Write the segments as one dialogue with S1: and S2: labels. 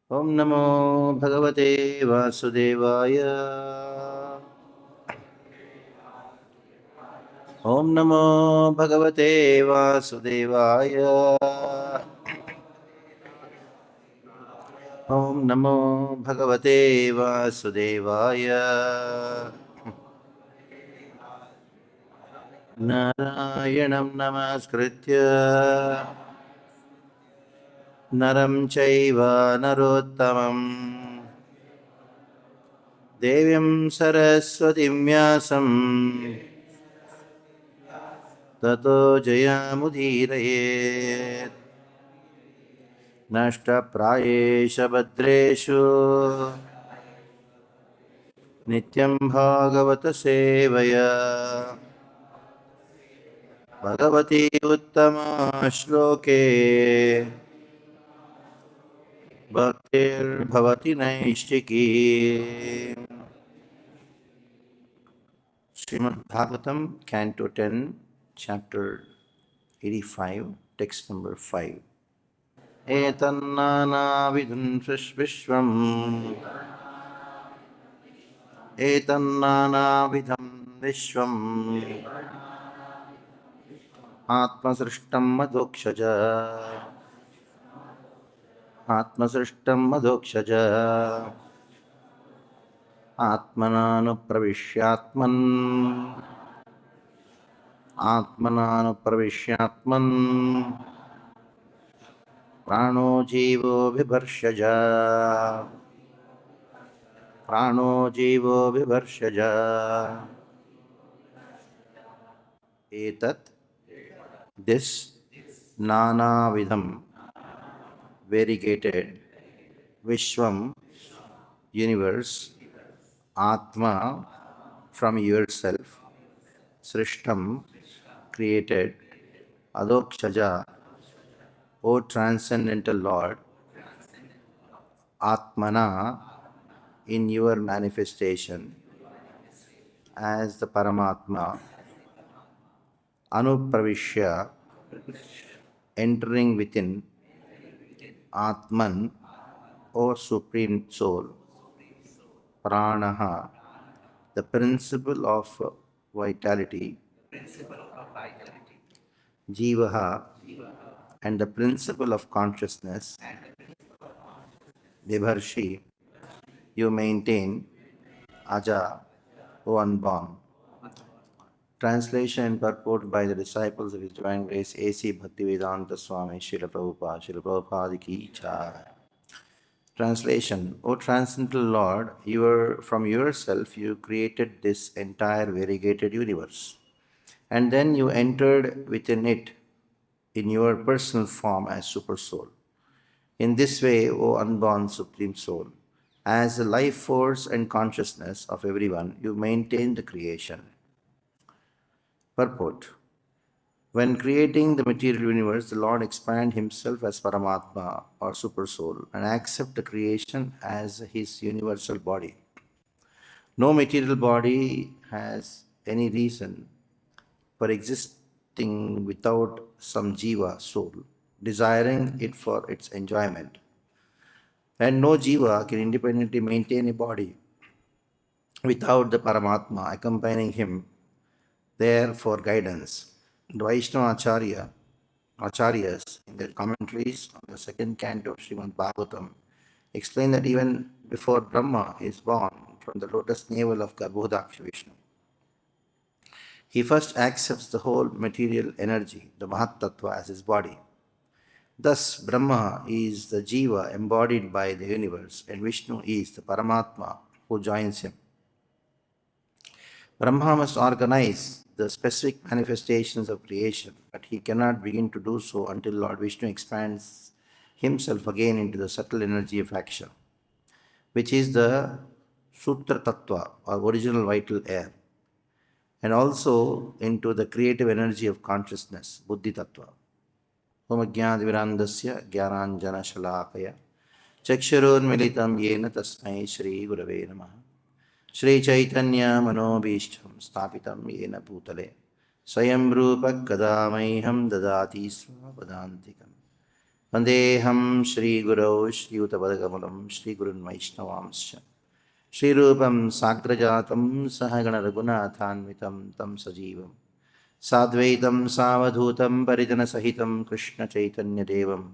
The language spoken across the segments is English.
S1: Om Namo Bhagavate Vasudevaya. Om Namo Bhagavate Vasudevaya. Om Namo Bhagavate Vasudevaya. Narayanam Namaskritya Naram Chaiva Narottamam Devyam Saraswatim Vyasam Tato Jayamudhirayet Nashta Prayesha Bhadreshu Nityam Bhagavata Sevaya Bhagavati Uttama Shloke Bhaktir Bhavati Naishiki. Srimad Bhagavatam, Canto 10, Chapter 85, Text number 5. Etan nānā-vidhaṁ viśvam. Etan nānā-vidhaṁ viśvam. ātma-sṛṣṭam adhokṣaja. ātma-sṛṣṭam adhokṣaja. ātmanānupraviśyātman. ātmanānupraviśyātman. prāṇo jīvo bibharṣya. prāṇo jīvo bibharṣya. Etat, this nānā-vidhaṁ, variegated, viśvam, universe, ātma, from yourself, sṛṣṭam, created, adhokṣaja, O transcendental Lord, ātmanā, in your manifestation as the Paramātmā, anupraviśya, entering within, ātman, O Supreme Soul, prāṇaḥ, the principle of vitality, jīvaḥ, and the principle of consciousness, bibharṣy, you maintain, aja, O unborn. Translation and purport by the disciples of His Divine Grace A.C. Bhaktivedanta Swami Srila Prabhupada Ki Jai. Translation: O transcendental Lord, from yourself you created this entire variegated universe, and then you entered within it in your personal form as Supersoul. In this way, O unborn Supreme Soul, as the life force and consciousness of everyone, you maintain the creation. Purport: when creating the material universe, the Lord expanded Himself as Paramātmā or Supersoul and accepted the creation as His universal body. No material body has any reason for existing without some jīva, soul, desiring it for its enjoyment. And no jīva can independently maintain a body without the Paramātmā accompanying him there for guidance. The Vaishnava Acharyas, in their commentaries on the second canto of Srimad Bhagavatam, explain that even before Brahma is born from the lotus navel of Garbhodakṣa Vishnu, he first accepts the whole material energy, the Mahat-tattva, as his body. Thus, Brahma is the Jiva embodied by the universe, and Vishnu is the Paramātmā who joins him. Brahma must organize the specific manifestations of creation, but he cannot begin to do so until Lord Vishnu expands himself again into the subtle energy of action, which is the Sutra Tattva or original vital air, and also into the creative energy of consciousness, Buddhi Tattva. Om Ajnana-virandasya Jnananjana Shalakaya Chakshurunmilitam Yena Tasmai Shri Gurave Namaha. Shri Chaitanya Manobhishtam Sthapitam Yena Bhutale Swayam Rupa Kadamaiham Dadati Svapadantikam. Vandeham Shri Gurau Shri Utabadakamalam Shri Gurun Vaishnavamscha Shri Rupam Sagrajatam Sahagana Raghunathanvitam Tam Sajivam Sadvaitam Savadhutam Parijana Sahitam Krishna Chaitanya Devam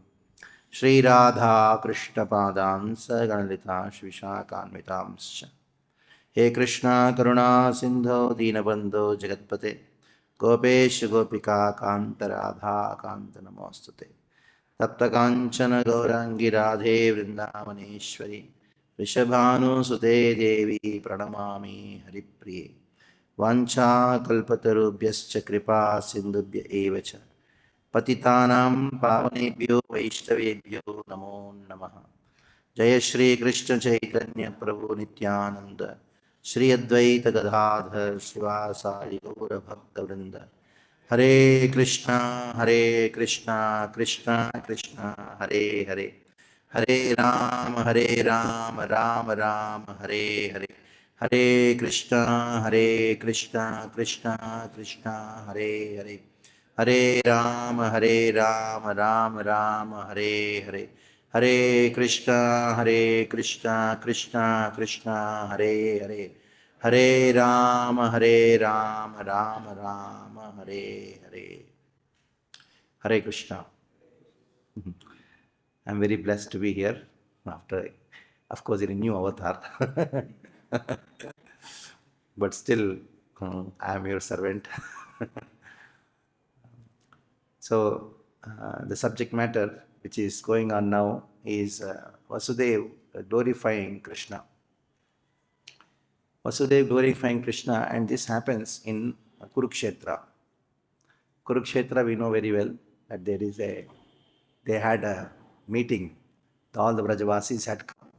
S1: Shri Radha Krishna Padan Saganalita Shvishakanvitamscha. He Krishna Karuna Sindho Dinabandho Jagatpate Gopesh Gopika Kanta Radha Kanta Namostute Tapta Kanchana Gaurangi Radhe Vrindavaneshwari Vrishabhanu Sute Devi Pranamami Haripriye Vancha Kalpatarubhyascha Kripa Sindhubhya Evacha Patitanam Pavanebhyo Vaishnavebhyo Namo Namaha. Jaya Shri Krishna Chaitanya Prabhu Nityananda Shri Advaita Gadadhar Srivasadi Gaura Bhakta Vrinda. Hare Krishna Krishna Krishna Hare Hare, Hare Rama Rama Rama Hare Hare, Hare Krishna Krishna Krishna Hare Hare, Hare Rama Rama Rama Hare Hare, Hare Krishna Krishna Krishna Hare Hare, Hare Rama Rama Rama Hare Hare. Hare Krishna. I'm very blessed to be here after, of course, in a new avatar. But still, I am your servant. So, the subject matter which is going on now is Vasudev glorifying Krishna. Vasudev glorifying Krishna, and this happens in Kurukshetra. Kurukshetra, we know very well that they had a meeting. All the Brajavasis had come,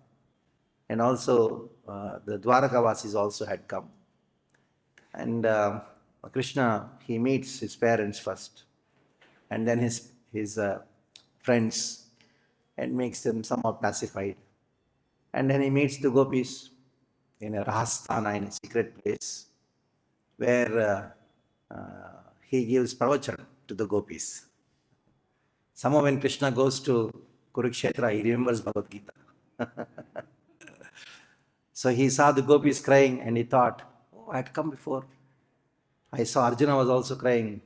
S1: and also the Dwarakavasis also had come. And Krishna, he meets his parents first, and then his friends, and makes them somewhat pacified. And then he meets the gopis in a Rahasthana, in a secret place, where he gives pravachan to the gopis. Somehow when Krishna goes to Kurukshetra, he remembers Bhagavad-Gita. So he saw the gopis crying and he thought, oh, I had come before. I saw Arjuna was also crying.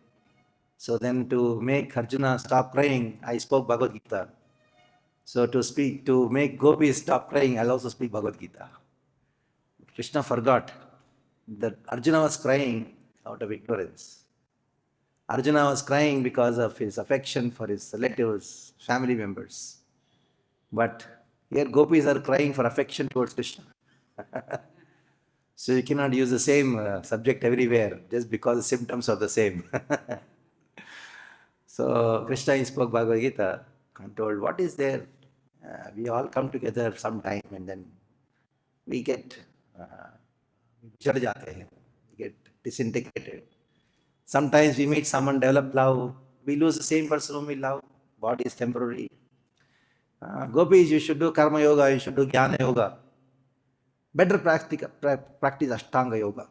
S1: So then to make Arjuna stop crying, I spoke Bhagavad-Gita. So to make gopis stop crying, I'll also speak Bhagavad-Gita. Krishna forgot that Arjuna was crying out of ignorance. Arjuna was crying because of his affection for his relatives, family members. But here gopis are crying for affection towards Krishna. So you cannot use the same subject everywhere just because the symptoms are the same. So Krishna spoke Bhagavad Gita and told, what is there? We all come together sometime and then we get disintegrated. Sometimes we meet someone, develop love, we lose the same person whom we love. Body is temporary. Gopis, you should do karma yoga, you should do jnana yoga. Better practice Ashtanga yoga.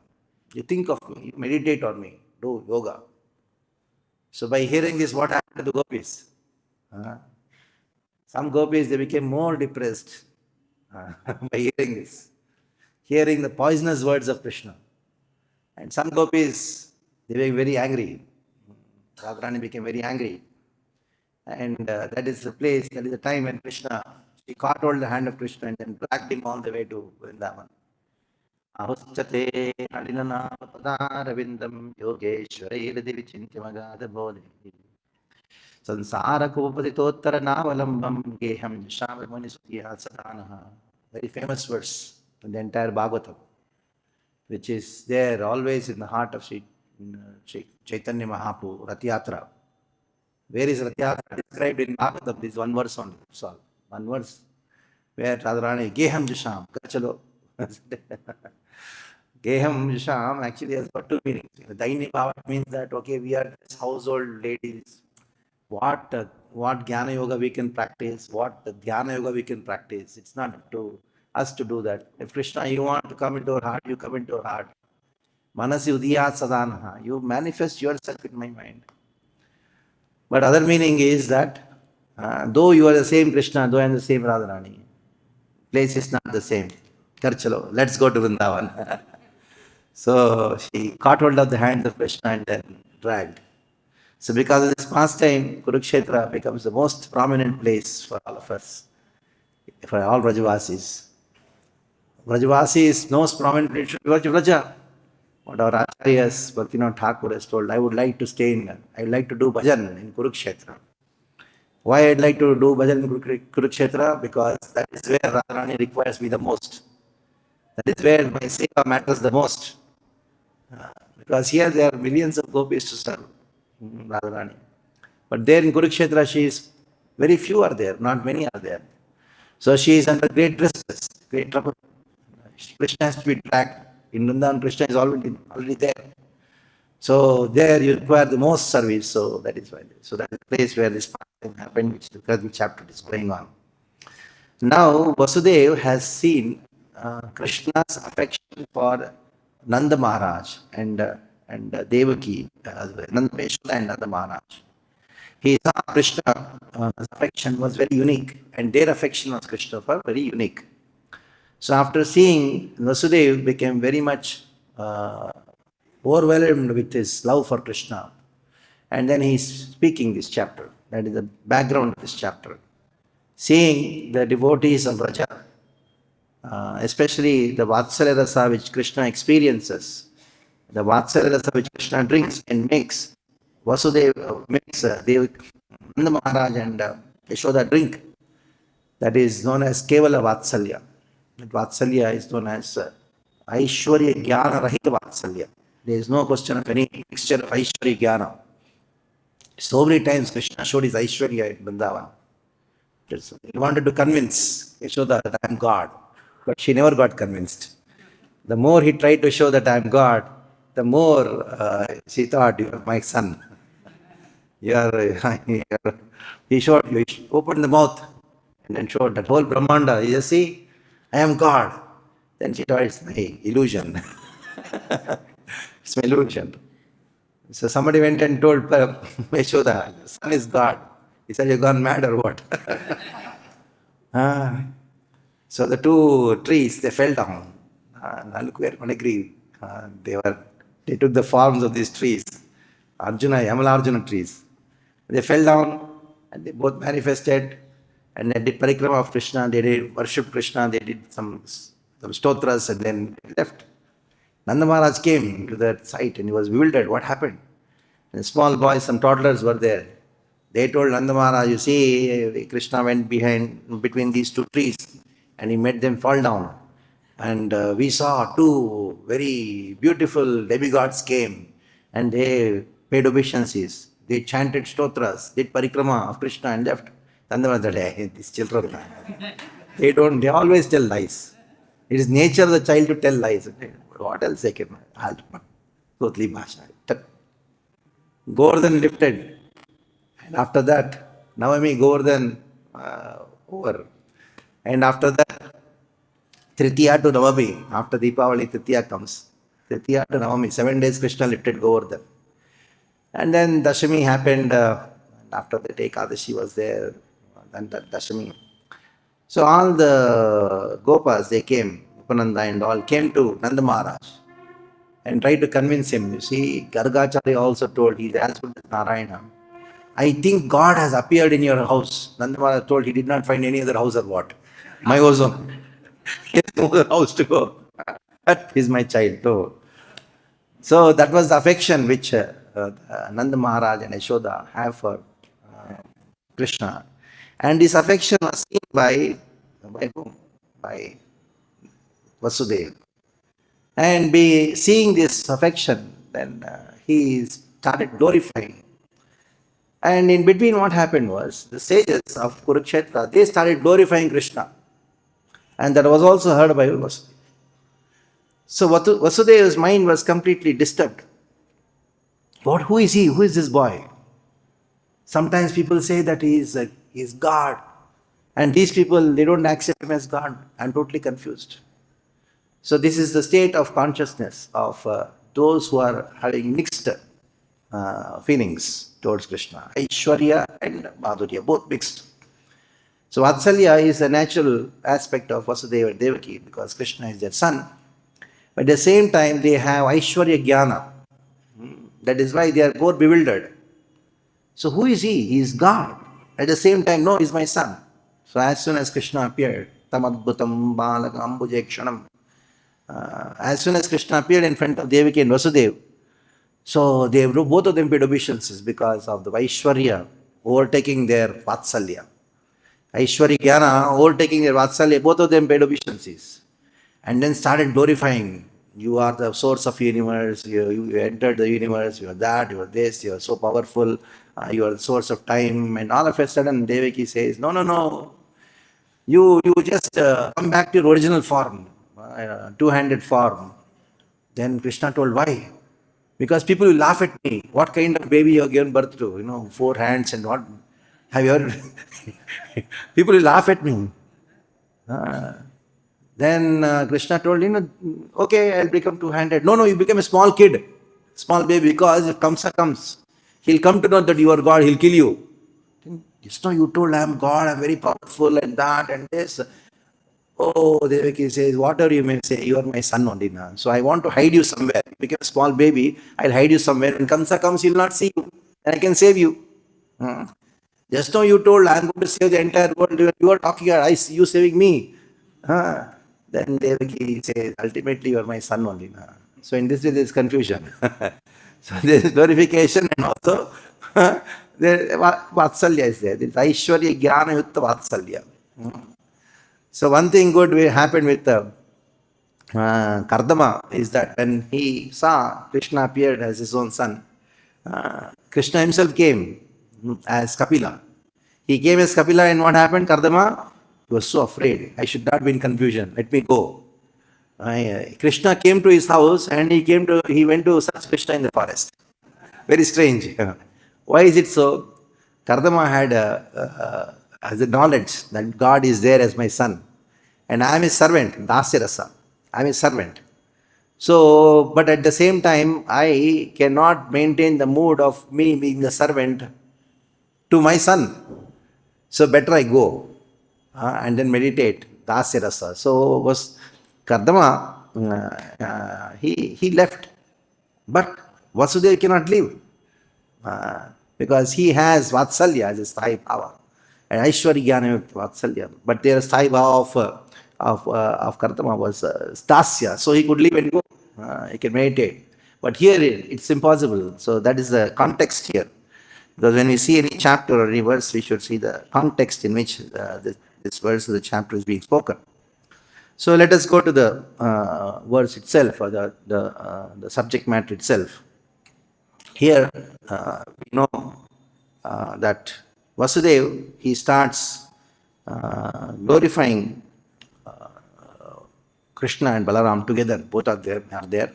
S1: You think of me, you meditate on me, do yoga. So by hearing this, what happened to the gopis? Some gopis, they became more depressed by hearing this, hearing the poisonous words of Krishna. And some gopis, they were very angry. Radharani became very angry. And that is the place, that is the time when Krishna, she caught hold of the hand of Krishna and then dragged him all the way to Vrindavan. Ahustate Nalinana Padarabindam Yogeshwara Vichintya Bodhi Sansara Kopatitottara Navalambam Geham Shamamani Sutiya Sadanaha. Very famous verse in the entire Bhagavatam, which is there always in the heart of Chaitanya Mahaprabhu, Rath-yatra. Where is Rath-yatra described in Bhagavatam? This one verse only. That's all. One verse where Radharani, Geham Jisham, Chalo, Geham viśvam actually has got two meanings. Daini bhava means that, okay, we are household ladies. What jnana yoga we can practice, what dhyana yoga we can practice. It's not up to us to do that. If Krishna, you want to come into our heart, you come into our heart. Manasi udiyat sadanaha. You manifest yourself in my mind. But other meaning is that though you are the same Krishna, though I am the same Radharani, place is not the same. Kar chalo, let's go to Vrindavan. So she caught hold of the hands of Krishna and then dragged. So because of this pastime, Kurukshetra becomes the most prominent place for all of us, for all Vrajavasis. Vrajavasi is most prominent place to Vraja. What our Acharyas, Bhaktivinoda Thakur has told, I would like to do bhajan in Kurukshetra. Why I'd like to do bhajan in Kurukshetra? Because that is where Radharani requires me the most. That is where my seva matters the most. Because here there are millions of gopis to serve Radharani. But there in Kurukshetra, very few are there, not many are there. So she is under great distress, great trouble. Krishna has to be dragged. In Vrindavan, Krishna is already there. So there you require the most service. So that is why. So that is the place where this thing happened, which the present chapter is going on. Now Vasudeva has seen Krishna's affection for Nanda Maharaj and Devaki, Nanda Yashoda and Nanda Maharaj. He saw Krishna's affection was very unique, and their affection was Krishna for very unique. So after seeing, Vasudeva became very much overwhelmed with his love for Krishna. And then he is speaking this chapter. That is the background of this chapter. Seeing the devotees of Vraja, especially the Vatsalya Rasa which Krishna experiences, the Vatsalya Rasa which Krishna drinks and makes, Vasudeva makes Nanda Maharaj and Yashoda drink. That is known as Kevala Vatsalya. That Vatsalya is known as Aishwarya Jnana Rahita Vatsalya. There is no question of any mixture of Aishwarya Jnana. So many times Krishna showed his Aishwarya in Vrindavan. He wanted to convince Yashoda that I am God, but she never got convinced. The more he tried to show that I am God, the more she thought, you are my son. He showed, he opened the mouth and then showed that whole Brahmanda. You see, I am God. Then she thought it's my illusion. It's my illusion. So somebody went and told Yashoda, your son is God. He said, you've gone mad or what? So the two trees, they fell down. Nalukku agree. They took the forms of these trees, Yamala-Arjuna trees. They fell down and they both manifested and they did parikrama of Krishna, they did worship Krishna, they did some stotras and then they left. Nanda Maharaj came to that site and he was bewildered. What happened? And small boys, some toddlers were there. They told Nanda Maharaj, you see, Krishna went between these two trees and he made them fall down. And we saw two very beautiful demigods came and they paid obeisances. They chanted stotras, did parikrama of Krishna and left. Nanda Maharaj said, hey, these children, they always tell lies. It is nature of the child to tell lies. What else they can? Totally bhasha. Govardhan lifted. And after that, Navami Govardhan over. And after that, Tritiya to Navami, after Deepavali, Tritiya comes. Tritiya to Navami, 7 days Krishna lifted Govardhan. And then Dashami happened, after the Ekadashi was there, then Dashami. So all the Gopas, they came, Upananda and all, came to Nanda Maharaj and tried to convince him. You see, Gargacharya also told, he is as good as Narayana. I think God has appeared in your house. Nanda Maharaj told he did not find any other house or what. My ozone. He has no other house to go. But he is my child too. So that was the affection which Nanda Maharaj and Yashoda have for Krishna. And this affection was seen by whom? By Vasudeva. And seeing this affection, then he started glorifying. And in between what happened was, the sages of Kurukshetra, they started glorifying Krishna. And that was also heard by Vasudeva. So Vasudeva's mind was completely disturbed. Who is he? Who is this boy? Sometimes people say that he is God. And these people, they don't accept him as God. I'm totally confused. So this is the state of consciousness of those who are having mixed feelings towards Krishna. Aishwarya and Madhurya, both mixed. So Vatsalya is a natural aspect of Vasudeva and Devaki because Krishna is their son. But at the same time, they have Aishwarya Jnana. That is why they are more bewildered. So who is he? He is God. At the same time, no, he is my son. So as soon as Krishna appeared, tamadbhutam balakam ambujekshanam, as soon as Krishna appeared in front of Devaki and Vasudeva, so both of them paid obeisances because of the Vaishwarya overtaking their Vatsalya. Aishwarya Jnana overtaking their Vatsalya, both of them paid obeisances. And then started glorifying. You are the source of universe, you entered the universe, you are that, you are this, you are so powerful, you are the source of time. And all of a sudden Devaki says, no. You just come back to your original form, two-handed form. Then Krishna told, why? Because people will laugh at me. What kind of baby you have given birth to? 4 hands and what? Have you ever? People will laugh at me. Then Krishna told, okay, I'll become two-handed. No, you become a small kid, small baby, because if Kamsa comes, he'll come to know that you are God, he'll kill you. Just now you told I am God, I am very powerful and that and this. Oh, Devaki says, whatever you may say, you are my son only now. So I want to hide you somewhere. You become a small baby, I'll hide you somewhere. When Kamsa comes, he'll not see you. And I can save you. Just now you told I am going to save the entire world. You are talking, I see you saving me. Then Devaki says, ultimately you are my son only now. So in this way there is confusion. So there is glorification and also Vatsalya is there. There is Aishwarya Jnana Yutta Vatsalya. So one thing good happened with Kardama is that when he saw Krishna appeared as his own son, Krishna himself came as Kapila. He came as Kapila and what happened? Kardama was so afraid. I should not be in confusion. Let me go. Krishna came to his house and he went to search Krishna in the forest. Very strange. Why is it so? Kardama had as a knowledge that God is there as my son. And I am his servant, Dasya Rasa. I am his servant. So, but at the same time, I cannot maintain the mood of me being the servant to my son. So better I go and then meditate, Dasya Rasa. So was Kardama, he left. But Vasudeva cannot leave. Because he has Vatsalya as his Sthai Bhava. And Aishwarya Jnana Vatsalya. But their Sthai Bhava of Kardama was Dasya. So he could leave and go. He can meditate. But here it's impossible. So that is the context here. Because when we see any chapter or any verse, we should see the context in which this verse of the chapter is being spoken. So let us go to the verse itself, or the subject matter itself. Here we know that Vasudeva, he starts glorifying Krishna and Balaram together. Both are there.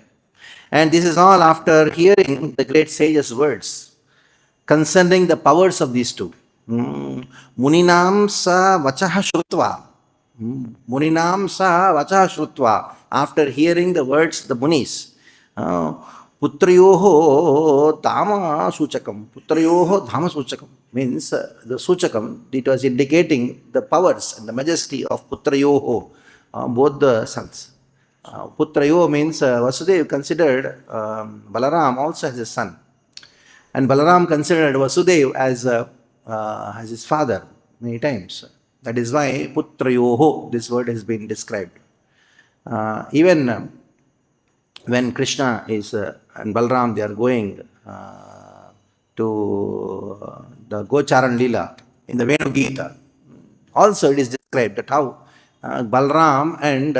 S1: And this is all after hearing the great sage's words concerning the powers of these two. Muninam sa vachaha shrutva. Muninam sa vachaha shrutva. After hearing the words of the Munis. Putrayoho dhama suchakam. Putrayoho dhama suchakam means the suchakam, it was indicating the powers and the majesty of Putrayoho, both the sons. Putrayo means Vasudeva considered Balaram also as his son. And Balaram considered Vasudeva as his father many times. That is why Putrayoho, this word has been described. Even when Krishna and Balaram, they are going to the Gocharan Leela in the Venu-Gita. Also it is described that how Balaram and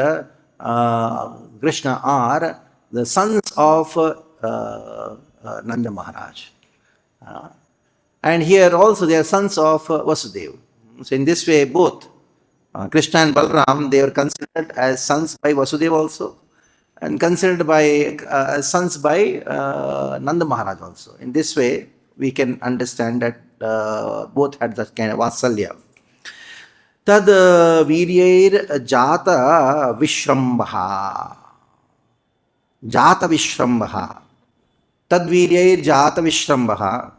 S1: Krishna are the sons of Nanda Maharaj. And here also they are sons of Vasudeva. So in this way both Krishna and Balaram, they were considered as sons by Vasudeva also. and considered by sons by Nanda Maharaj also. In this way, we can understand that both had that kind of vasalya. Tad viryair jata vishrambha. Jata vishrambha. Tad viryair jata vishrambha.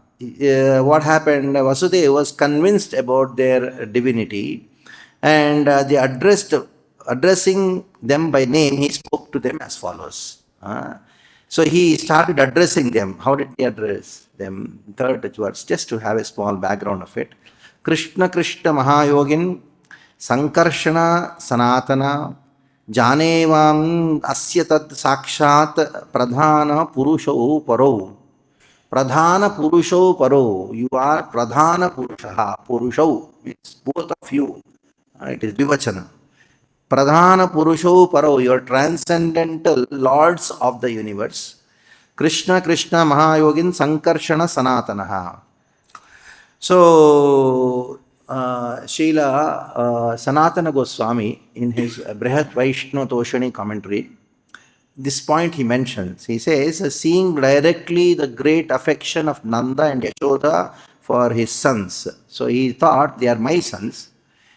S1: What happened? Vasudeva was convinced about their divinity, and they addressing them by name, he spoke to them as follows. So he started addressing them. How did he address them? Third words, just to have a small background of it. Krishna Krishna Mahayogin Sankarshana Sanatana Janevam Asya Tad Sakshat Pradhana Purusho Paro. Pradhana Purusho Paro. You are Pradhana Purushaha. Purusho means both of you. It is Vivachana. Pradhana Purusho Paro, you are transcendental lords of the universe. Krishna Krishna Mahayogin Sankarshana Sanatanaha. So, Srila Sanatana Goswami, in his Brihat Vaishnava Toshani commentary, this point he mentions. He says, seeing directly the great affection of Nanda and Yashoda for his sons. So he thought they are my sons.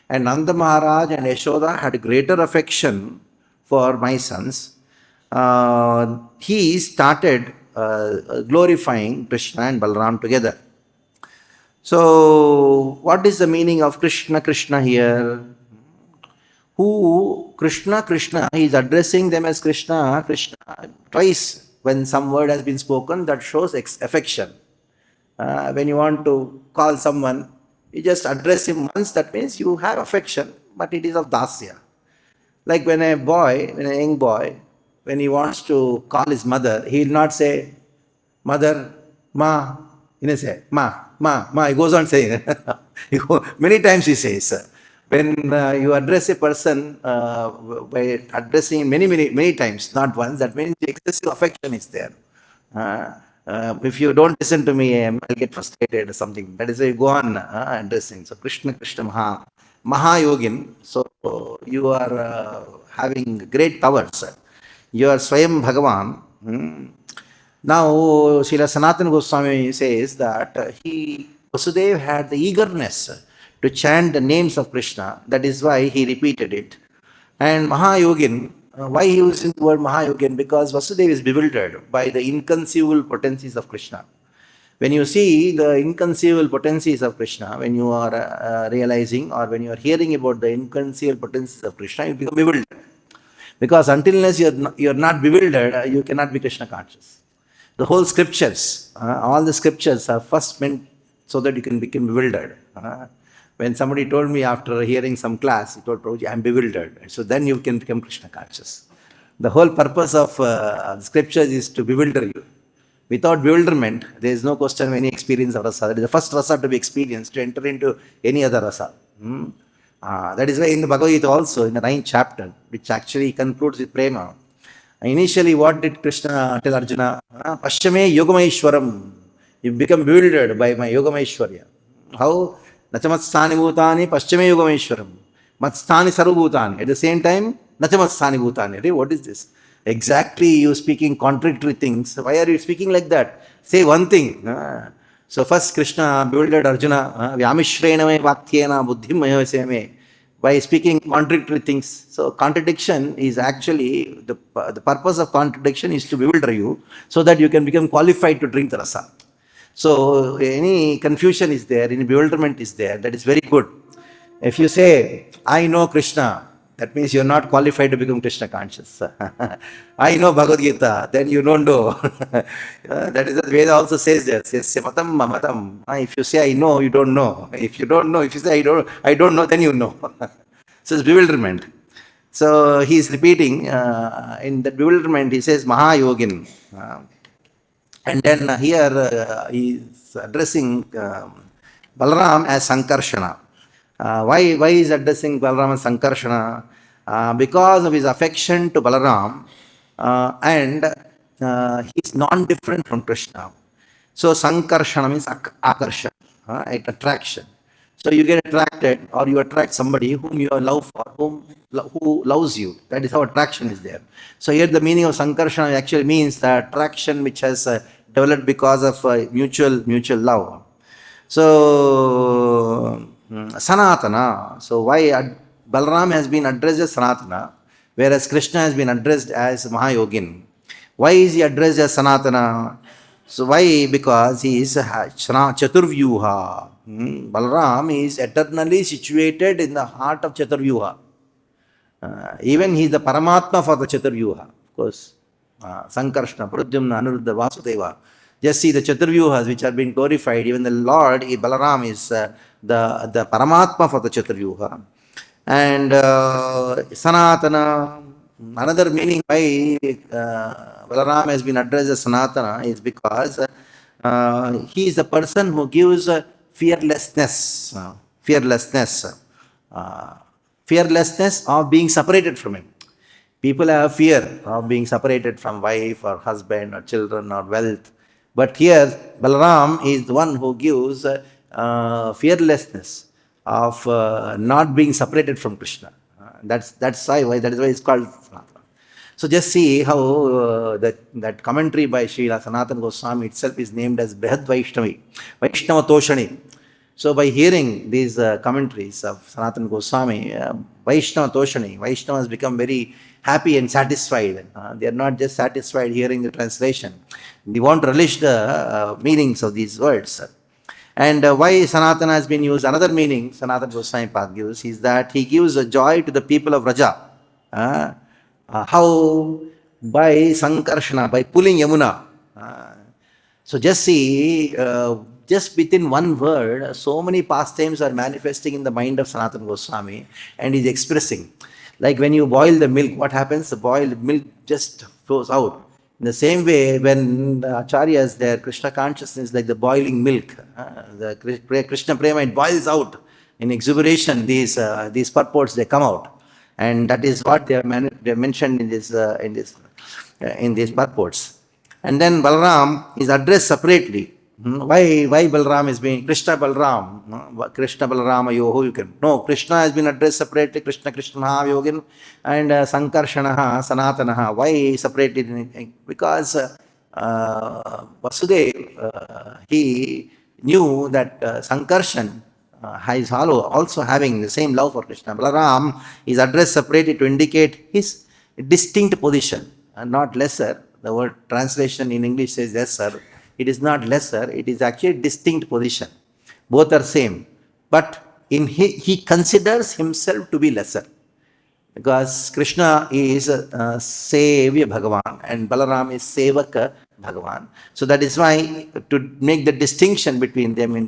S1: And Nanda Maharaj and Yashoda had greater affection for my sons. He started glorifying Krishna and Balaram together. So, what is the meaning of Krishna Krishna here? Who Krishna Krishna, he is addressing them as Krishna Krishna. Twice when some word has been spoken, that shows affection. When you want to call someone, you just address him once, that means you have affection, but it is of dasya. Like when a young boy, when he wants to call his mother, he will not say, mother, ma, he say, ma, he goes on saying. Many times he says. When you address a person by addressing many times, not once, that means excessive affection is there. If you don't listen to me, I'll get frustrated or something. That is why you go on addressing. So Krishna Krishna Mahayogin. So you are having great powers. You are Swayam Bhagavan. Now Srila Sanatana Goswami says that Vasudeva had the eagerness to chant the names of Krishna. That is why he repeated it. And Mahayogin, why he using the word Mahayogin? Because Vasudeva is bewildered by the inconceivable potencies of Krishna. When you see the inconceivable potencies of Krishna, when you are realizing or when you are hearing about the inconceivable potencies of Krishna, you become bewildered. Because unless you are not bewildered, you cannot be Krishna conscious. The whole scriptures, all the scriptures are first meant so that you can become bewildered. When somebody told me after hearing some class, he told Prabhuji, I am bewildered. So then you can become Krishna conscious. The whole purpose of scriptures is to bewilder you. Without bewilderment, there is no question of any experience of rasa. That is the first rasa to be experienced, to enter into any other rasa. That is why in the Bhagavad-Gita also, in the 9th chapter, which actually concludes with prema, initially what did Krishna tell Arjuna? Pashyame yogameshwaram. You become bewildered by my yogameshwarya. How? Nachamatstani bhutani paschame yogameshwaram. Matstani sarvabhutani. At the same time, nachamatstani bhutani. What is this? Exactly, you speaking contradictory things. Why are you speaking like that? Say one thing. So first Krishna bewildered Arjuna. Vyamishrena me vakyena buddhim mayavaseme. By speaking contradictory things. So contradiction is actually, the purpose of contradiction is to bewilder you so that you can become qualified to drink the rasa. So any confusion is there, any bewilderment is there, that is very good. If you say, I know Krishna, that means you are not qualified to become Krishna conscious. I know Bhagavad-Gita, then you don't know. That is what Veda also says there. Says, matam mamatam. If you say I know, you don't know. If you don't know, if you say I don't know, then you know. So it's bewilderment. So he is repeating, in that bewilderment, he says Mahayogin. And then here he is addressing Balaram as Sankarshana. Why is addressing Balaram as Sankarshana? Because of his affection to Balaram, and he is non-different from Krishna. So Sankarshana means akarsha, attraction. So you get attracted, or you attract somebody whom you love for, who loves you. That is how attraction is there. So here the meaning of sankarshana actually means the attraction which has developed because of mutual love. So Sanatana. So why Balaram has been addressed as Sanatana, whereas Krishna has been addressed as Mahayogin. Why is he addressed as Sanatana? So why? Because he is Chaturvyuha. Balaram is eternally situated in the heart of Chaturvyuha. Even he is the Paramātmā for the Chaturvyuha. Of course, Sankarshana, Pradyumna, Anuruddha, Vasudeva. Just see the Chaturvyuhas which have been glorified. Even the Lord, Balaram, is the Paramātmā for the Chaturvyuha. And Sanatana, another meaning why Balaram has been addressed as Sanatana is because he is the person who gives fearlessness of being separated from him. People have fear of being separated from wife or husband or children or wealth. But here, Balaram is the one who gives fearlessness of not being separated from Krishna. That is why it's called Sanatana. So just see how that commentary by Srila Sanatana Goswami itself is named as Brihad Vaishnavi, Vaishnava Toshani. So by hearing these commentaries of Sanatana Goswami, Vaishnava Toshani, Vaishnavas become very happy and satisfied. They are not just satisfied hearing the translation. They want to relish the meanings of these words. And why Sanatana has been used, another meaning Sanatana Goswami Pad gives is that he gives a joy to the people of Raja. How? By Sankarshana, by pulling Yamuna. So just see, just within one word, so many pastimes are manifesting in the mind of Sanatana Goswami, and he's expressing. Like when you boil the milk, what happens? The boiled milk just flows out. In the same way, when the acharyas, their Krishna consciousness is like the boiling milk. The Krishna prema, it boils out in exuberation. These purports, they come out. And that is what they have mentioned in these purports. And then Balaram is addressed separately. Why Balaram is being Krishna Balaram Yoho? You can no. Krishna has been addressed separately. Krishna Yogin and Sankarshana Sanatana. Why separated? Because Vasudeva he knew that Sankarshan is also having the same love for Krishna. Balaram is addressed separately to indicate his distinct position and not lesser. The word translation in English says lesser. It is not lesser, it is actually distinct position. Both are same. But he considers himself to be lesser. Because Krishna is Sevya Bhagavan and Balaram is Sevaka Bhagavan. So that is why to make the distinction between them in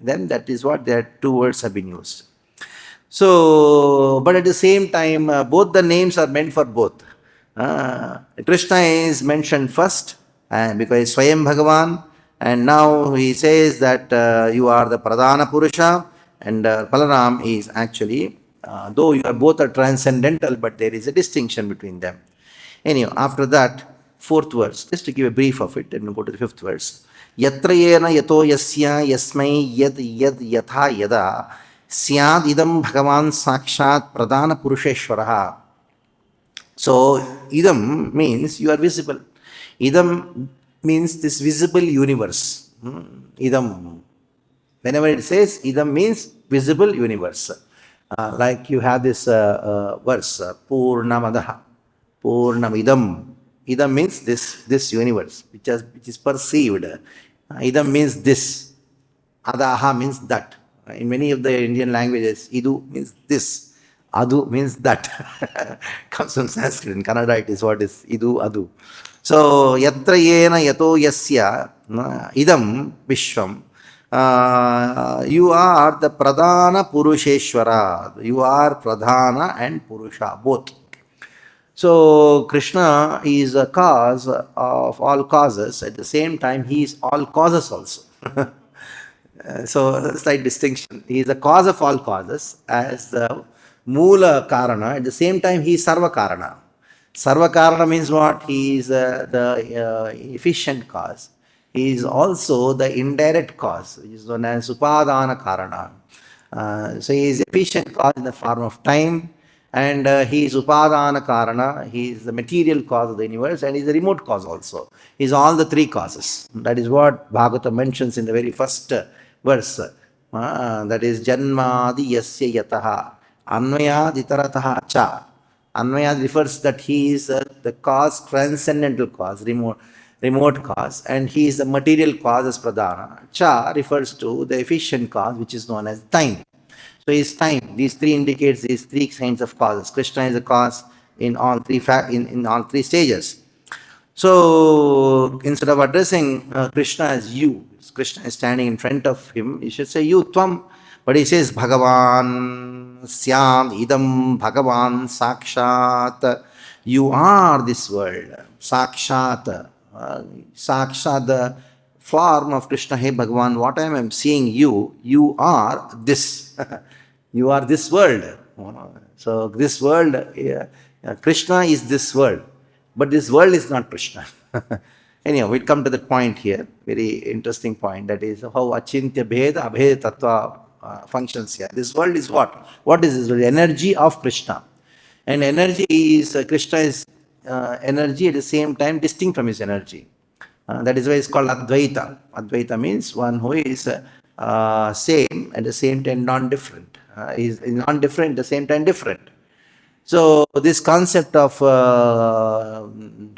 S1: them, that is what their two words have been used. So, but at the same time, both the names are meant for both. Krishna is mentioned first, and because Swayam Bhagavan, and now he says that you are the Pradhana Purusha, and Balaram is actually, though you are both are transcendental, but there is a distinction between them. Anyhow, after that, fourth verse, just to give a brief of it, and we'll go to the fifth verse. Yatra yena yato yasya yasmai yad yatha yada syad idam Bhagavan sakshat Pradhana Purusheshwaraha. So, idam means you are visible. Idam means this visible universe. Idam. Whenever it says idam means visible universe. Like you have this verse, Purnamadaha, Purnamidam. Idam means this universe, which is perceived. Idam means this. Adaha means that. In many of the Indian languages, Idu means this. Adu means that. Comes from Sanskrit. In Kannada, it is what is Idu, Adu. So, yatra yena yato yasya idam viśvam. You are the Pradhana Purusheshwara. You are Pradhana and Purusha, both. So, Krishna is a cause of all causes. At the same time, he is all causes also. So, slight distinction. He is the cause of all causes as the Moola Karana. At the same time, he is Sarva Karana. Sarva Karana means what? He is the efficient cause. He is also the indirect cause, which is known as Upadana Karana. So he is efficient cause in the form of time, and he is upadana karana, he is the material cause of the universe, and he is the remote cause also. He is all the three causes. That is what Bhagavata mentions in the very first verse. That is janmadi yasya yataha anvayad itarataha cha. Anvayad refers that he is the cause, transcendental cause, remote cause, and he is the material cause as pradhana. Cha refers to the efficient cause, which is known as time. So is time. These three indicates these three kinds of causes. Krishna is the cause in all three in all three stages. So instead of addressing Krishna as you, Krishna is standing in front of him, you should say you, tvam. But he says Bhagavan Syam Idam Bhagavan Sakshat. You are this world. Sakshat. Sakshat, the form of Krishna. Hey Bhagavan, what I am seeing you, you are this. You are this world. So this world, Krishna is this world. But this world is not Krishna. Anyhow, we'll come to that point here. Very interesting point. That is how achintya bheda abheda tattva functions here. This world is what? What is this world? Energy of Krishna. And energy is, Krishna is energy at the same time distinct from his energy. That is why it's called Advaita. Advaita means one who is same at the same time non-different. Is non-different at the same time different. So this concept of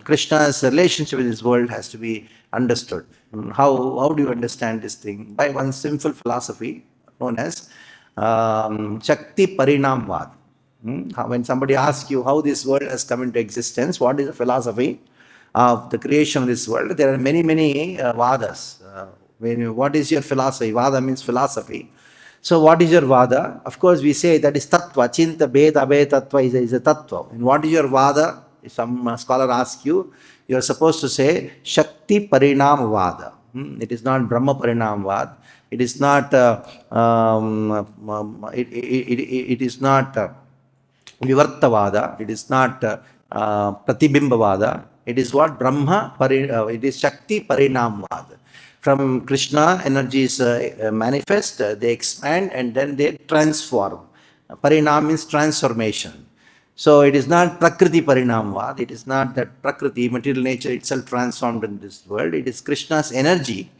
S1: Krishna's relationship with this world has to be understood. How do you understand this thing? By one simple philosophy known as Shakti Parinamvad. When somebody asks you how this world has come into existence, what is the philosophy of the creation of this world? There are many vadas. What is your philosophy? Vada means philosophy. So what is your vada? Of course, we say that is tattva. Chinta bheda abheda tattva is a tattva. And what is your vada? If some scholar asks you, you are supposed to say Shakti Parinam Vada. It is not Brahma Parinam Vada. It is not it is not Vivarta Vada. It is not Pratibimba Vada. It is what? Brahma it is Shakti Parinam Vada. From Krishna, energies manifest, they expand, and then they transform. Parinam means transformation. So it is not Prakriti Parinamvad. It is not that Prakriti, material nature itself transformed in this world. It is Krishna's energy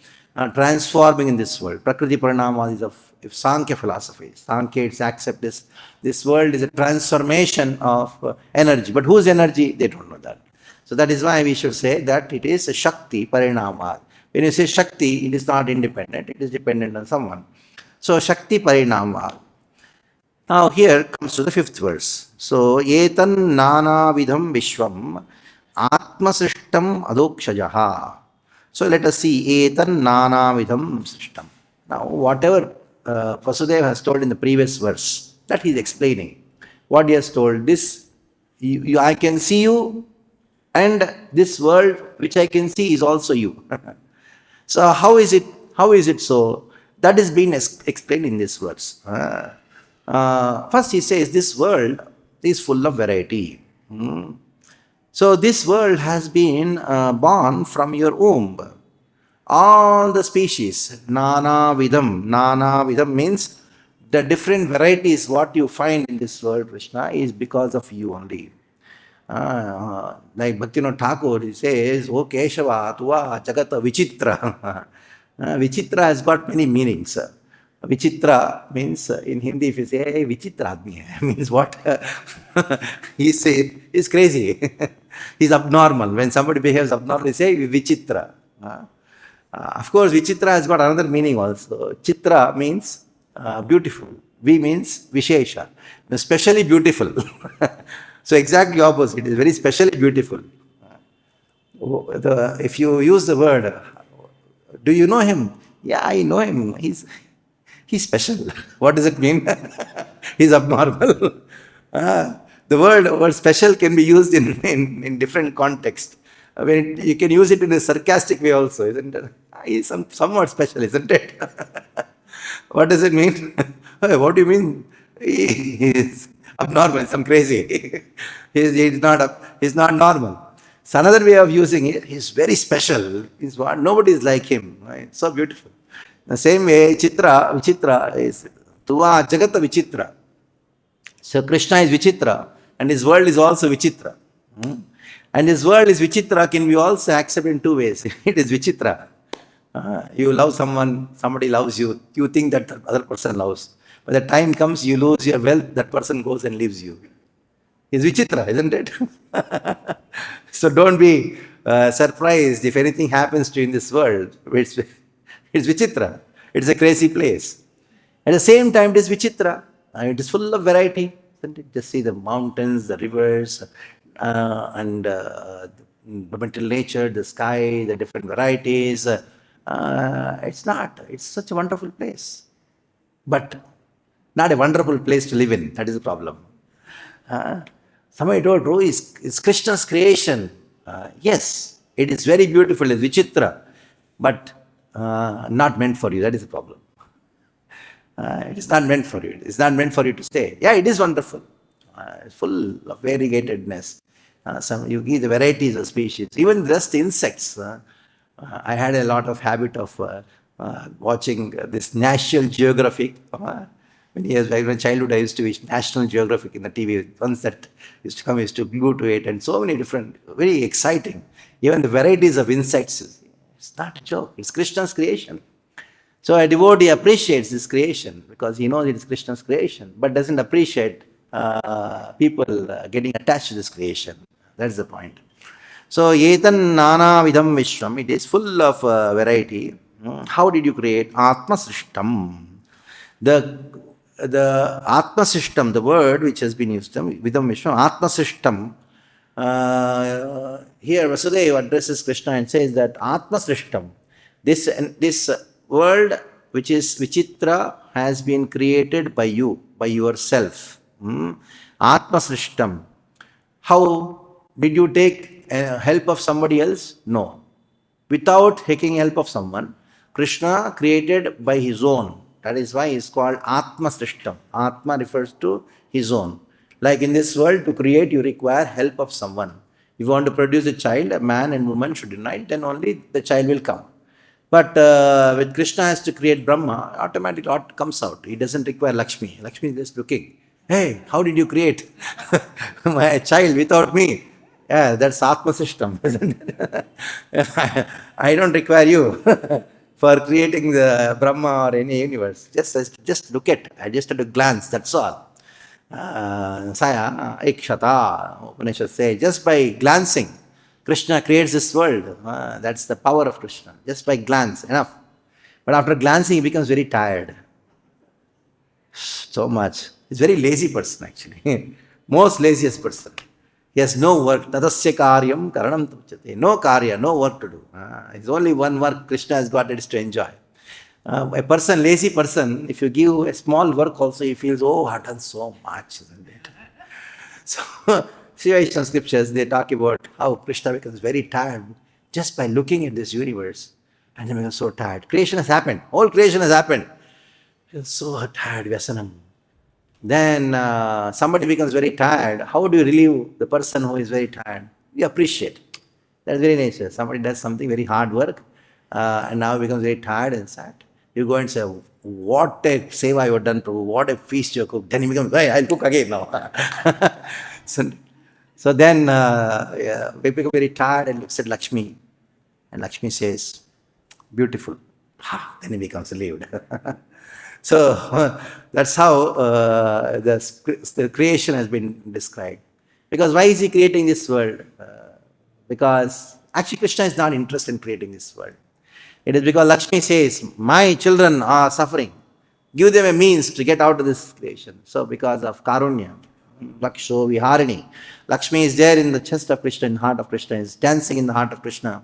S1: transforming in this world. Prakriti Parinamvad is of Sankhya philosophy. Sankhya accept this world is a transformation of energy. But whose energy? They don't know that. So that is why we should say that it is a Shakti Parinamvad. When you say Shakti, it is not independent, it is dependent on someone. So Shakti Parinamvad. Now here comes to the fifth verse. So etan nānā-vidhaṁ viśvam ātma-sṛṣṭam adhokṣaja. So let us see etan nānā-vidhaṁ sṛṣṭam. Now whatever Vasudeva has told in the previous verse, that he is explaining. What he has told, this, I can see you, and this world which I can see is also you. So how is it? How is it so? That is being explained in this verse. First he says this world is full of variety. So this world has been born from your womb. All the species, nānā-vidhaṁ. Nānā-vidhaṁ means the different varieties what you find in this world, Krishna, is because of you only. Like Bhaktivinoda Thakur, he says, "O Keshava, tuva jagata vichitra." Vichitra has got many meanings. Vichitra means, in Hindi, if you say, "Hey, vichitra admi hai," means what? He's crazy. He's abnormal. When somebody behaves abnormal, they say vichitra. Of course, vichitra has got another meaning also. Chitra means beautiful. Vi means vishesha, especially beautiful. So exactly opposite. It is very specially beautiful. If you use the word, do you know him? Yeah, I know him. He's special. What does it mean? He's abnormal. The word special can be used in different contexts. You can use it in a sarcastic way also, isn't it? He's somewhat special, isn't it? What does it mean? What do you mean? He's abnormal, some crazy. He's not normal. It's another way of using it. He's very special. He's what? Nobody is like him. Right? So beautiful. The same way, Vichitra is Tuva Jagata Vichitra. So Krishna is Vichitra and his world is also Vichitra. And his world is Vichitra can be also accepted in two ways. It is Vichitra. You love someone, somebody loves you, you think that the other person loves. By the time comes, you lose your wealth, that person goes and leaves you. It's Vichitra, isn't it? So don't be surprised if anything happens to you in this world. It's Vichitra. It's a crazy place. At the same time, it is Vichitra. It is full of variety. Isn't it? Just see the mountains, the rivers, and the material nature, the sky, the different varieties. It's such a wonderful place. But not a wonderful place to live in. That is the problem. Somebody told, it's Krishna's creation. Yes, it is very beautiful, it's Vichitra, but not meant for you. That is the problem. It is not meant for you. It's not meant for you to stay. Yeah, it is wonderful. It's full of variegatedness. You give the varieties of species. Even just insects. I had a lot of habit of watching this National Geographic. When I was in childhood, I used to watch National Geographic in the TV. Once that used to come, I used to glue to it, and so many different, very exciting. Even the varieties of insects. It's not a joke. It's Krishna's creation. So a devotee appreciates this creation because he knows it is Krishna's creation, but doesn't appreciate people getting attached to this creation. That's the point. So etan nānā-vidhaṁ viśvam, it is full of variety. How did you create? ātma-sṛṣṭam. The ātma-sṛṣṭam, the word which has been used, vidhaṁ viśvam, ātma-sṛṣṭam. Here Vasudeva addresses Krishna and says that ātma-sṛṣṭam, this world which is Vichitra has been created by you, by yourself. ātma-sṛṣṭam. How did you take help of somebody else? No. Without taking help of someone, Krishna created by his own. That is why he is called ātma-sṛṣṭam. Atma refers to his own. Like in this world, to create, you require help of someone. If you want to produce a child, a man and woman should unite, then only the child will come. But when Krishna has to create Brahma, automatically what comes out. He doesn't require Lakshmi. Lakshmi is just looking. Hey, how did you create my child without me? Yeah, that's ātma-sṛṣṭam, isn't it? I don't require you for creating the Brahma or any universe. Just look at it. I just had to glance, that's all. Saya ikshata, Upanishad says, just by glancing, Krishna creates this world. That's the power of Krishna. Just by glance, enough. But after glancing, he becomes very tired. So much. He's a very lazy person, actually. Most laziest person. He has no work. Tadasya karyam karanam tapchate. No karya, no work to do. It's only one work Krishna has got, it is to enjoy. A person, lazy person, if you give a small work also, he feels, oh, I've done so much, isn't it? So, Shiva scriptures, they talk about how Krishna becomes very tired just by looking at this universe. And he becomes so tired. Creation has happened. All creation has happened. He feels so tired, Vyasanam. Then somebody becomes very tired. How do you relieve the person who is very tired? You appreciate. That's very nature. Somebody does something very hard work and now becomes very tired and sad. You go and say, what a seva you have done, Prabhu, what a feast you have cooked. Then he becomes, hey, I'll cook again now. So then we become very tired and looks at Lakshmi. And Lakshmi says, beautiful. Then he becomes relieved. So that's how the creation has been described. Because why is he creating this world? Because actually Krishna is not interested in creating this world. It is because Lakshmi says, my children are suffering. Give them a means to get out of this creation. So because of Karunya, Laksho Viharini, Lakshmi is there in the chest of Krishna, in the heart of Krishna, is dancing in the heart of Krishna.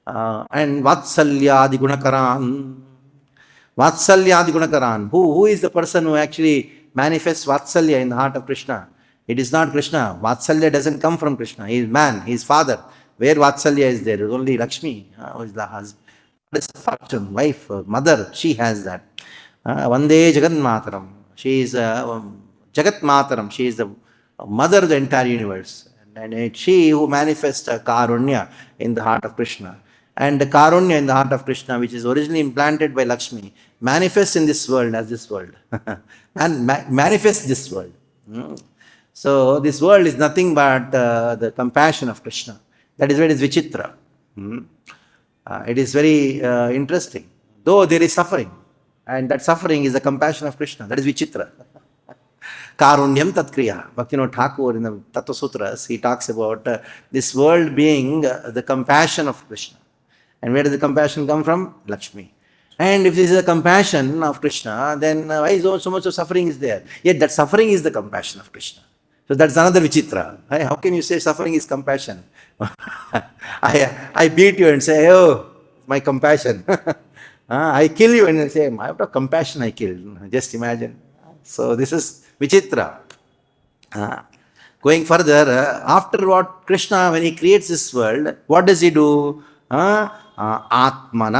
S1: And Vatsalyadi Gunakaran. Vatsalyadi Gunakaran. Who is the person who actually manifests Vatsalya in the heart of Krishna? It is not Krishna. Vatsalya doesn't come from Krishna. He is man, he is father. Where Vatsalya is there is only Lakshmi, who is the husband. That is fortune, wife, mother, she has that. Vande Jagat Mataram. She is Jagat Mataram. She is the mother of the entire universe. And it's she who manifests Karunya in the heart of Krishna. And the Karunya in the heart of Krishna, which is originally implanted by Lakshmi, manifests in this world as this world. And manifests this world. So this world is nothing but the compassion of Krishna. That is why it is Vichitra. It is very interesting. Though there is suffering, and that suffering is the compassion of Krishna. That is Vichitra. Karunyam Tatkriya. Bhaktivinoda Thakur in the Tattva Sutras, he talks about this world being the compassion of Krishna. And where does the compassion come from? Lakshmi. And if this is the compassion of Krishna, then why is so much of suffering is there? Yet that suffering is the compassion of Krishna. So that's another Vichitra. How can you say suffering is compassion? I beat you and say, oh, my compassion. I kill you and I say, out of compassion I killed. Just imagine. So this is Vichitra. Going further, after what Krishna, when he creates this world, what does he do? Ātmanā.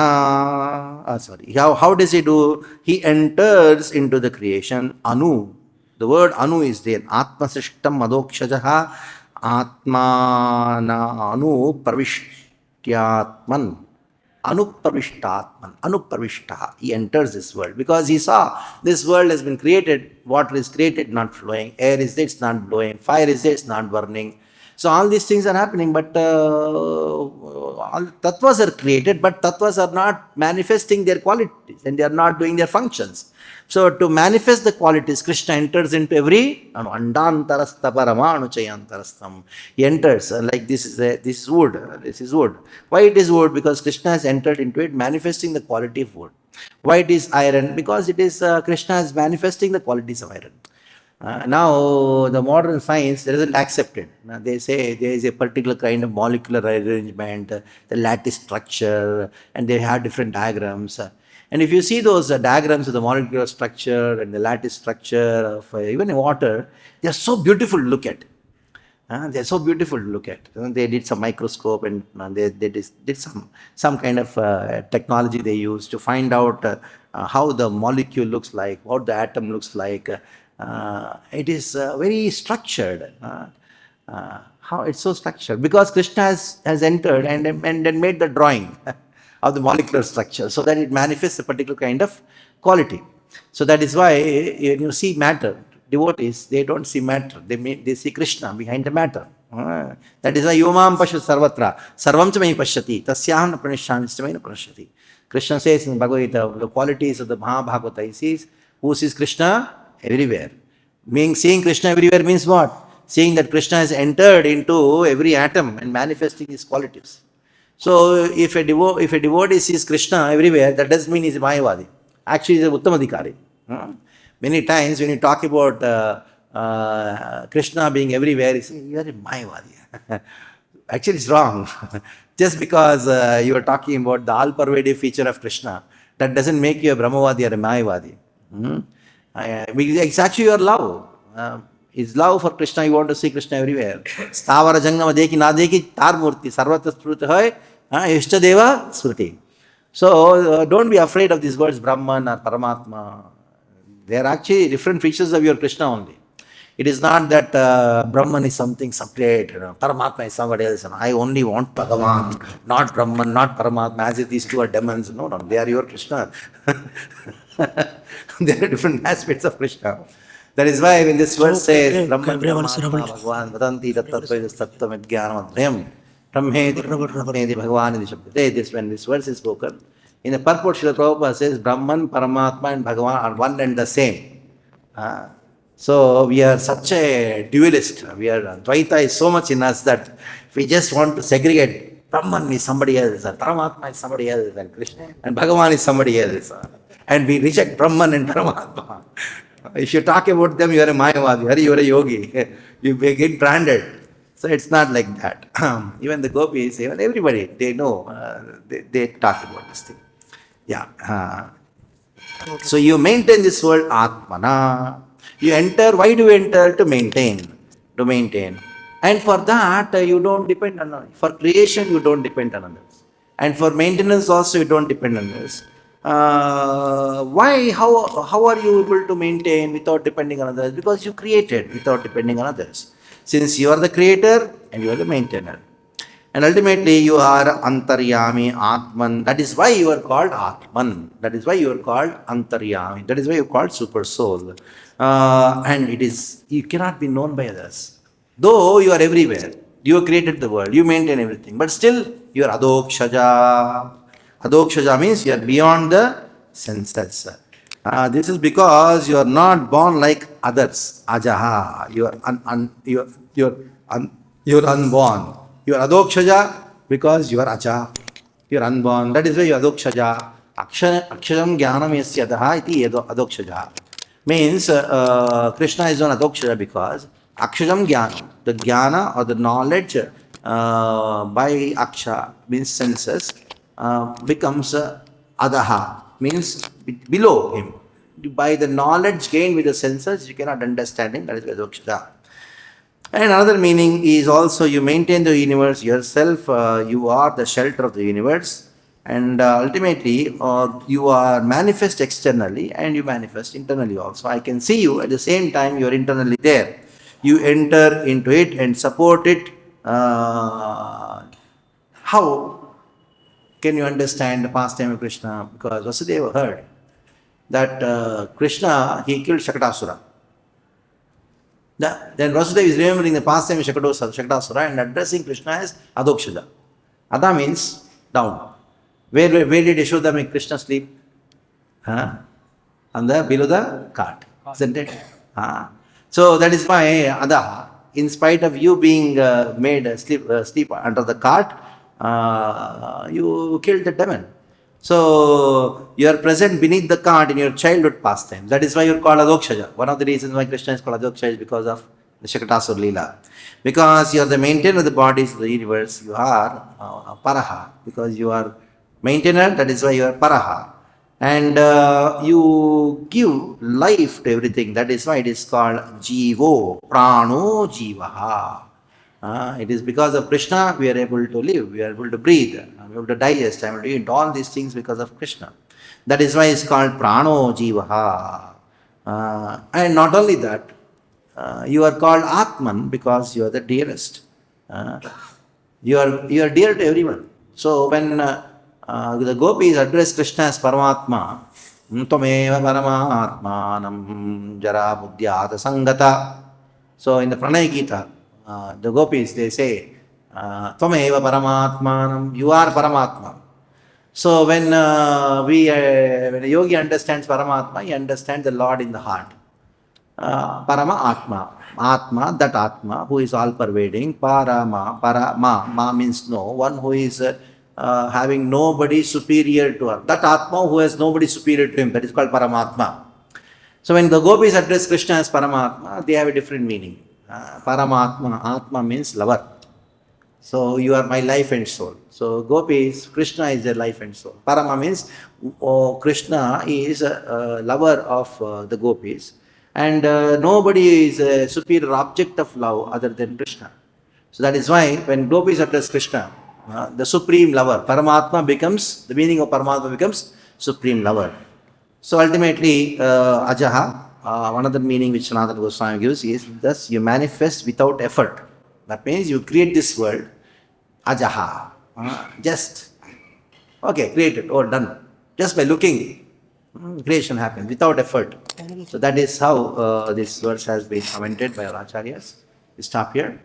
S1: How does he do? He enters into the creation. Anu. The word anu is there. ātma-sṛṣṭam adhokṣaja ātmanānupraviśyātman. Anupravishta. He enters this world because he saw this world has been created. Water is created, not flowing. Air is there, it's not blowing. Fire is there, it's not burning. So all these things are happening, but all tattvas are created, but tattvas are not manifesting their qualities and they are not doing their functions. So to manifest the qualities, Krishna enters into every andantarastha paramanuchayantarastham. He enters like this is wood. This is wood. Why it is wood? Because Krishna has entered into it, manifesting the quality of wood. Why it is iron? Because it is Krishna is manifesting the qualities of iron. Now the modern science doesn't accept it. They say there is a particular kind of molecular arrangement, the lattice structure, and they have different diagrams. And if you see those diagrams of the molecular structure and the lattice structure of even water, they are so beautiful to look at. They are so beautiful to look at. They did some microscope and they did some kind of technology they used to find out how the molecule looks like, what the atom looks like. It is very structured. How it's so structured? Because Krishna has entered and made the drawing of the molecular structure so that it manifests a particular kind of quality. So that is why when you see matter, devotees, they don't see matter. They see Krishna behind the matter. That is why Yomam Pashat Sarvatra, Sarvam Chamai Pashyati, Tasyaham Pranishami Chamai Pranishati. Krishna says in Bhagavad-Gita, the qualities of the Mahabhagavata, he sees, who sees Krishna? Everywhere. Seeing Krishna everywhere means what? Seeing that Krishna has entered into every atom and manifesting his qualities. So if a devotee sees Krishna everywhere, that doesn't mean he's a Mayavadi. Actually, he's a Uttamadhikari. Many times when you talk about Krishna being everywhere, you say, you are a Mayavadi. Actually, it's wrong. Just because you are talking about the all-pervasive feature of Krishna, that doesn't make you a Brahmavadi or a Mayavadi. It's actually your love. It's love for Krishna. You want to see Krishna everywhere. Stavara jangama deki na deki tar murti sarvatra spruti hai ishtadeva smriti. So don't be afraid of these words Brahman or Paramātmā. They are actually different features of your Krishna only. It is not that Brahman is something separate, Paramātmā is somebody else. And I only want Bhagavan, not Brahman, not Paramātmā, as if these two are demons. No, they are your Krishna. There are different aspects of Krishna. That is why when this verse says, Brahman, Paramātmā, Bhagavan, Vadanti, Tattva, Jnanam, Adhyam, Brahmeti, Bhagavan, this when this verse is spoken, in the purport, Srila Prabhupada says, Brahman, Paramātmā and Bhagavan are one and the same. So we are such a dualist. Dvaita is so much in us that we just want to segregate. Brahman is somebody else, and Paramātmā is somebody else, and Krishna and Bhagavan is somebody else. And we reject Brahman and Paramātmā. If you talk about them, you are a Mayavadi, or you are a yogi. You get branded. So it's not like that. Even the gopis, even everybody, they know, they talk about this thing. Yeah. So you maintain this world ātmanā. You enter, why do you enter? To maintain. And for that, you don't depend on others. For creation, you don't depend on others. And for maintenance also, you don't depend on others. Why? How are you able to maintain without depending on others? Because you created without depending on others. Since you are the creator and you are the maintainer. And ultimately you are antaryami, atman. That is why you are called atman. That is why you are called antaryami. That is why you are called Supersoul. And it is, you cannot be known by others. Though you are everywhere, you created the world, you maintain everything, but still you are adhokṣaja. Adhokṣaja means you are beyond the senses. This is because you are not born like others. Ajaha. You are unborn. You are adhokṣaja because you are aja. You are unborn. That is why you are adhokṣaja. Akshajam jnanam yasya adaha iti adhokṣaja. Means Krishna is on adhokṣaja because akshajam jnanam, the jnana or the knowledge by aksha means senses becomes adaha, means below him. By the knowledge gained with the senses, you cannot understand him. That is adhokṣaja. And another meaning is also you maintain the universe yourself. You are the shelter of the universe. And ultimately, you are manifest externally and you manifest internally also. I can see you, at the same time you are internally there. You enter into it and support it. How can you understand the pastime of Krishna? Because Vasudeva heard that Krishna, he killed Shakatasura. Then Vasudeva is remembering the pastime of Shakatasura and addressing Krishna as adhokṣaja. Adha means down. Where did Yashoda make Krishna sleep? On the below the cart, isn't it? So that is why Adha, in spite of you being made sleep under the cart, you killed the demon. So you are present beneath the cart in your childhood pastime. That is why you are called adhokṣaja. One of the reasons why Krishna is called adhokṣaja is because of the Shakatasura Leela. Because you are the maintainer of the bodies of the universe, you are paraha. Because you are maintainer, that is why you are paraha. And you give life to everything. That is why it is called jīvo, prāṇo, jīvaḥ. It is because of Krishna we are able to live, we are able to breathe, we are able to digest, I am able to eat all these things because of Krishna. That is why it is called prāṇo, jīvaḥ. And not only that, you are called ātman because you are the dearest. You are dear to everyone. So when the gopis address Krishna as Paramātmā, tvameva paramātmānam jara buddhyāta sangata. So in the Pranaya-gīta, the gopis, they say, tvameva paramātmānam, you are Paramātmā. So when a yogi understands Paramātmā, he understands the Lord in the heart. Paramātmā, Atma, that Atma, who is all-pervading. Ma means no, one who is having nobody superior to her. That Atma who has nobody superior to him, that is called Paramātmā. So when the gopis address Krishna as Paramātmā, they have a different meaning. Paramātmā, Atma means lover. So you are my life and soul. So gopis, Krishna is their life and soul. Parama means Krishna is a lover of the gopis. And nobody is a superior object of love other than Krishna. So that is why when gopis address Krishna, the supreme lover, Paramātmā becomes, the meaning of Paramātmā becomes supreme lover. So ultimately, ajaha, one other meaning which Sanatana Goswami gives is, thus you manifest without effort. That means you create this world, ajaha, just, okay, created, or done. Just by looking, creation happens without effort. So that is how this verse has been commented by our acharyas. We stop here.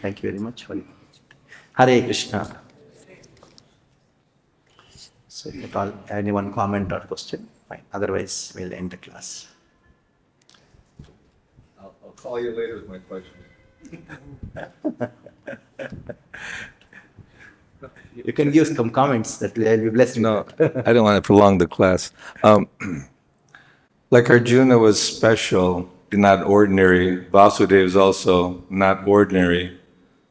S1: Thank you very much for it. Hare Krishna. So if at all, anyone comment or question? Fine. Otherwise, we'll end the class.
S2: I'll call you later with my question.
S1: You can give some comments that will be blessed.
S2: No, I don't want to prolong the class. Like Arjuna was special, not ordinary, Vasudeva is also not ordinary.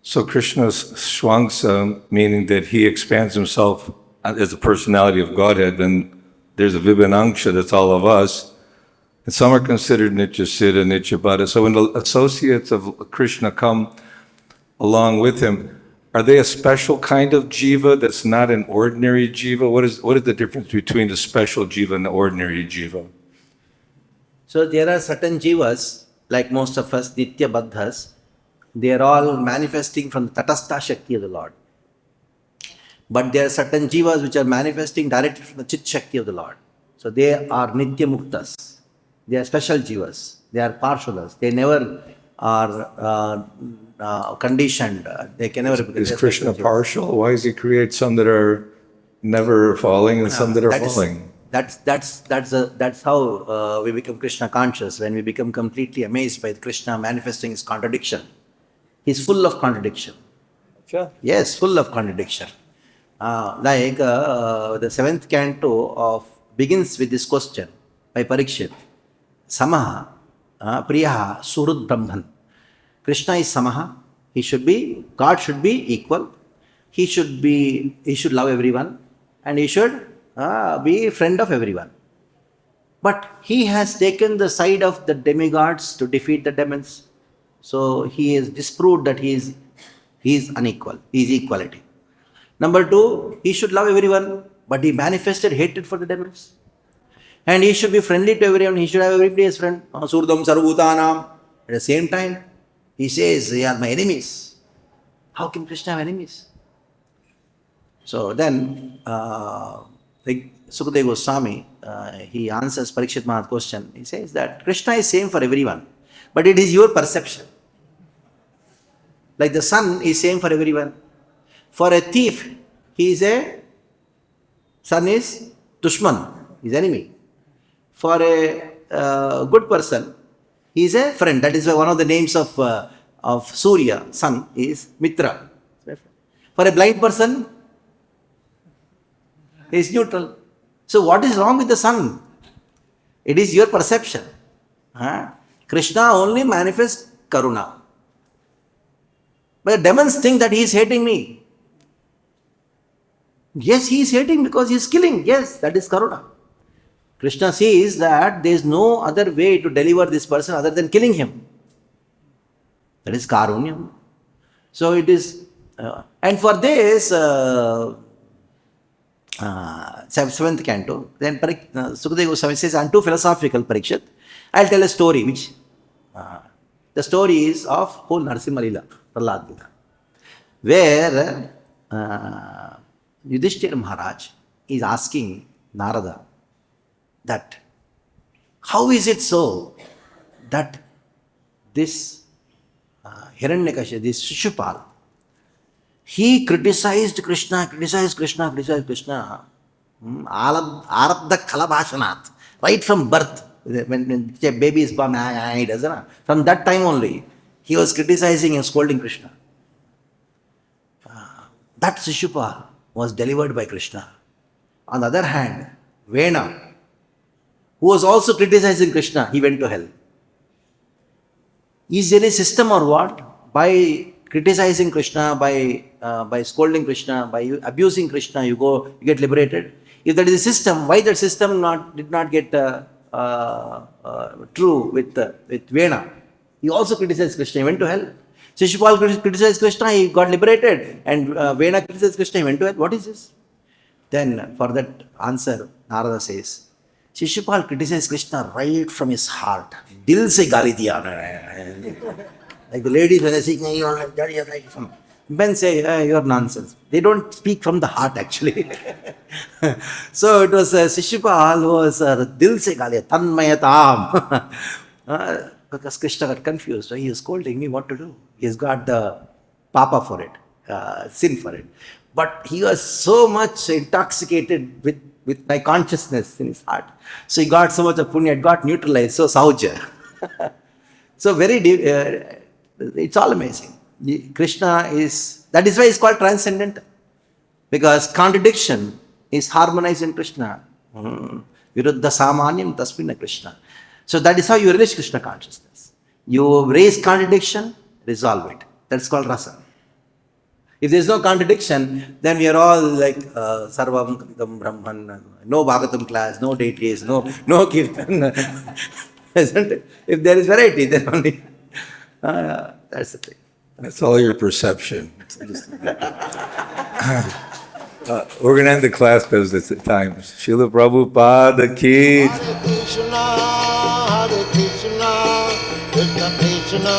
S2: So Krishna's Swangsa, meaning that he expands himself as a personality of Godhead, then there's a Vibhanangsha, that's all of us. And some are considered Nityasiddha, Nityabhata. So when the associates of Krishna come along with him, are they a special kind of jiva that's not an ordinary jiva? What is the difference between the special jiva and the ordinary jiva?
S1: So there are certain jivas, like most of us, Nitya Baddhas, they are all manifesting from the Tatastha Shakti of the Lord. But there are certain jivas which are manifesting directly from the Chit Shakti of the Lord. So they are Nitya Muktas. They are special jivas. They are Parshadas. They never are conditioned. They can never become.
S2: Is Krishna partial? Why does he create some that are never falling and some that are falling?
S1: That's how we become Krishna conscious. When we become completely amazed by Krishna manifesting his contradiction. He's full of contradiction.
S2: Sure.
S1: Yes, full of contradiction. The seventh canto begins with this question by Parikshit. Samaha, Priyaha, Surud Brahman. Krishna is Samaha. God should be equal. He should love everyone. And he should be a friend of everyone. But he has taken the side of the demigods to defeat the demons. So he has disproved that he is unequal. He is equality. Number two, he should love everyone, but he manifested hatred for the demons. And he should be friendly to everyone. He should have everybody as friend. Surdam sarvabhutanam. At the same time, he says, they are my enemies. How can Krishna have enemies? So then, Sukadeva Goswami, he answers Parikshit Maharaj's question. He says that Krishna is same for everyone, but it is your perception. Like the sun is same for everyone. For a thief, sun is Dushman, his enemy. For a good person, he is a friend. That is why one of the names of Surya, sun, is Mitra. For a blind person, he is neutral. So what is wrong with the sun? It is your perception. Krishna only manifests Karuna. But the demons think that he is hating me. Yes, he is hating because he is killing. Yes, that is Karuna. Krishna sees that there is no other way to deliver this person other than killing him. That is Karunyam. So it is, and for this, seventh canto, then Sukadeva Goswami says, I'm too philosophical, Parikshit. I'll tell a story which, the story is of whole Narasimha Leela, Prahlad Leela, where Yudhishthira Maharaj is asking Narada that, how is it so that this Hiranyakashipu, this Shishupal, he criticized Krishna, Arabdha Kalabhashanat, right from birth. When a baby is born, he doesn't. From that time only, he was criticizing and scolding Krishna. That Shishupal was delivered by Krishna. On the other hand, Vena, who was also criticizing Krishna, he went to hell. Is there a system or what? By criticizing Krishna, by scolding Krishna, by abusing Krishna, you get liberated. If that is a system, why that system did not get true with Vena? He also criticized Krishna, he went to hell. Shishupal criticized Krishna, he got liberated. And Vena criticized Krishna, he went to hell. What is this? Then for that answer, Narada says, Shishupal criticized Krishna right from his heart. Dil se gali diya. Like the ladies when they say, men say, you're nonsense. They don't speak from the heart actually. So it was Shishupal who was dil se gali, tanmayatam. Because Krishna got confused. So he is scolding me what to do. He has got the papa for it, sin for it. But he was so much intoxicated with my consciousness in his heart. So he got so much of punya, it got neutralized. So sauja. So very deep, it's all amazing. Krishna that is why it's called transcendental. Because contradiction is harmonized in Krishna. Viruddha samanyam tasmina Krishna. So that is how you reach Krishna consciousness. You raise contradiction, resolve it. That's called rasa. If there is no contradiction, then we are all like Sarvam Brahman, no Bhagavatam class, no deities, no Kirtan. Isn't it? If there is variety, then only. That's the thing.
S2: That's all your perception. We're going to end the class because it's at time. Srila Prabhupada ki.
S3: Hare Krishna, Krishna Krishna,